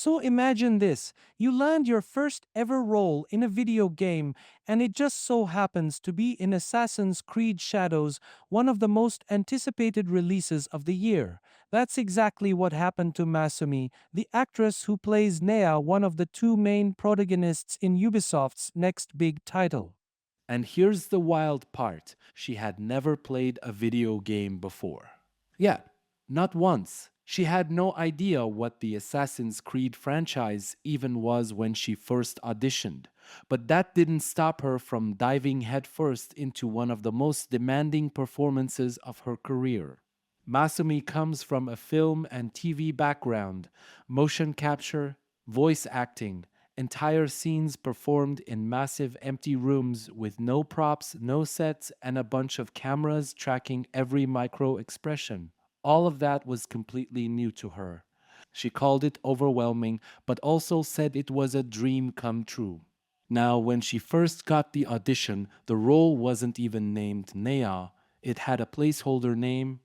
So imagine this, you land your first ever role in a video game, and it just so happens to be in Assassin's Creed Shadows, one of the most anticipated releases of the year. That's exactly what happened to Masumi, the actress who plays Nea, one of the two main protagonists in Ubisoft's next big title. And here's the wild part, she had never played a video game before. Yeah, not once. She had no idea what the Assassin's Creed franchise even was when she first auditioned. But that didn't stop her from diving headfirst into one of the most demanding performances of her career. Masumi comes from a film and TV background, motion capture, voice acting, entire scenes performed in massive empty rooms with no props, no sets, and a bunch of cameras tracking every micro expression. All of that was completely new to her. She called it overwhelming, but also said it was a dream come true. Now, when she first got the audition, the role wasn't even named Nea, it had a placeholder name.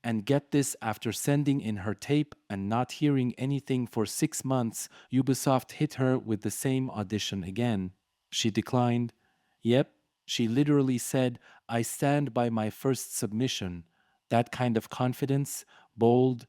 And get this, after sending in her tape and not hearing anything for 6 months, Ubisoft hit her with the same audition again. She declined. Yep, she literally said, I stand by my first submission. That kind of confidence, bold,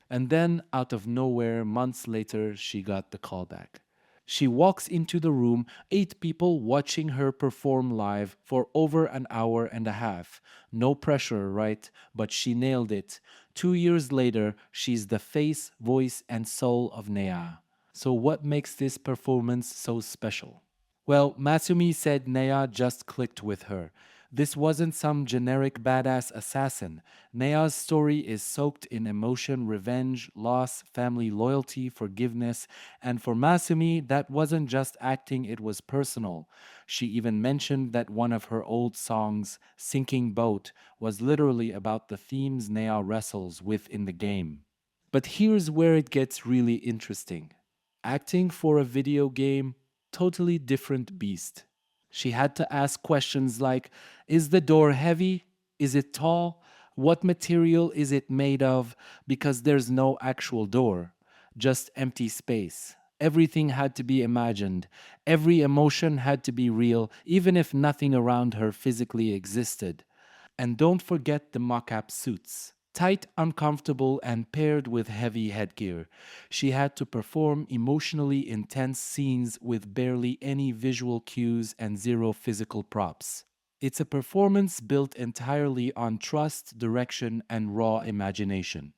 and then, out of nowhere, months later, she got the callback. She walks into the room, 8 people watching her perform live for over an hour and a half. No pressure, right? But she nailed it. 2 years later, she's the face, voice, and soul of Nea. So, what makes this performance so special? Well, Masumi said Nea just clicked with her. This wasn't some generic badass assassin. Nea's story is soaked in emotion, revenge, loss, family loyalty, forgiveness, and for Masumi, that wasn't just acting, it was personal. She even mentioned that one of her old songs, Sinking Boat, was literally about the themes Nea wrestles with in the game. But here's where it gets really interesting. Acting for a video game, totally different beast. She had to ask questions like, is the door heavy? Is it tall? What material is it made of? Because there's no actual door, just empty space. Everything had to be imagined. Every emotion had to be real, even if nothing around her physically existed. And don't forget the mocap suits. Tight, uncomfortable, and paired with heavy headgear. She had to perform emotionally intense scenes with barely any visual cues and zero physical props. It's a performance built entirely on trust, direction, and raw imagination.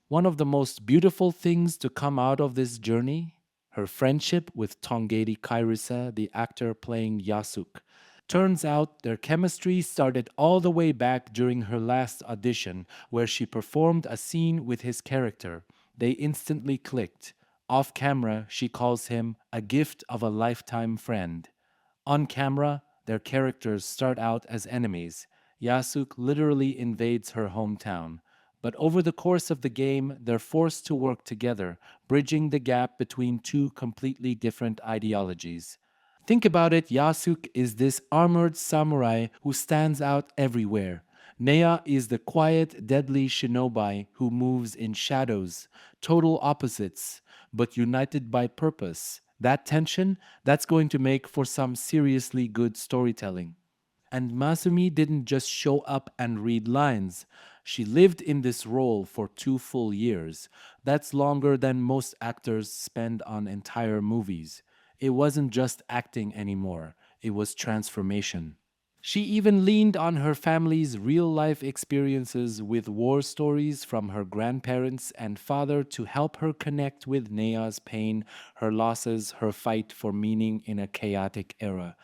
One of the most beautiful things to come out of this journey? Her friendship with Tongayi Chirisa, the actor playing Yasuke. Turns out their chemistry started all the way back during her last audition, where she performed a scene with his character. They instantly clicked. Off camera, she calls him a gift of a lifetime friend. On camera, their characters start out as enemies. Yasuke literally invades her hometown. But over the course of the game, they're forced to work together, bridging the gap between two completely different ideologies. Think about it, Yasuke is this armored samurai who stands out everywhere. Nea is the quiet, deadly shinobi who moves in shadows, total opposites, but united by purpose. That tension, that's going to make for some seriously good storytelling. And Masumi didn't just show up and read lines. She lived in this role for 2 full years. That's longer than most actors spend on entire movies. It wasn't just acting anymore, it was transformation. She even leaned on her family's real life experiences with war stories from her grandparents and father to help her connect with Nea's pain, her losses, her fight for meaning in a chaotic era.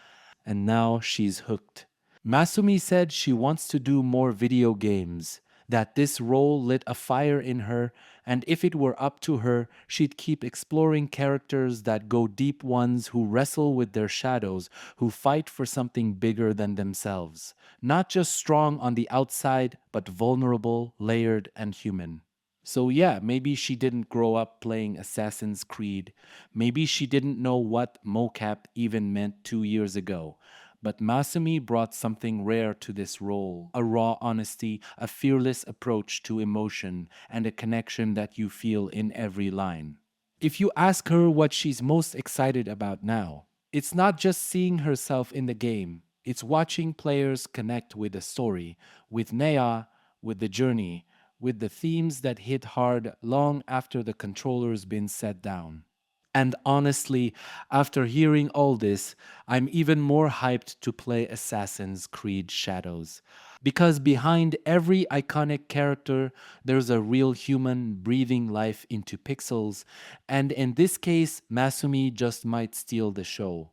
And now she's hooked. Masumi said she wants to do more video games, that this role lit a fire in her, and if it were up to her, she'd keep exploring characters that go deep, ones who wrestle with their shadows, who fight for something bigger than themselves. Not just strong on the outside, but vulnerable, layered, and human. So, yeah, maybe she didn't grow up playing Assassin's Creed. Maybe she didn't know what mocap even meant 2 years ago. But Masumi brought something rare to this role, a raw honesty, a fearless approach to emotion, and a connection that you feel in every line. If you ask her what she's most excited about now, it's not just seeing herself in the game, it's watching players connect with the story, with Nea, with the journey, with the themes that hit hard long after the controller's been set down. And honestly, after hearing all this, I'm even more hyped to play Assassin's Creed Shadows. Because behind every iconic character, there's a real human breathing life into pixels, and in this case, Masumi just might steal the show.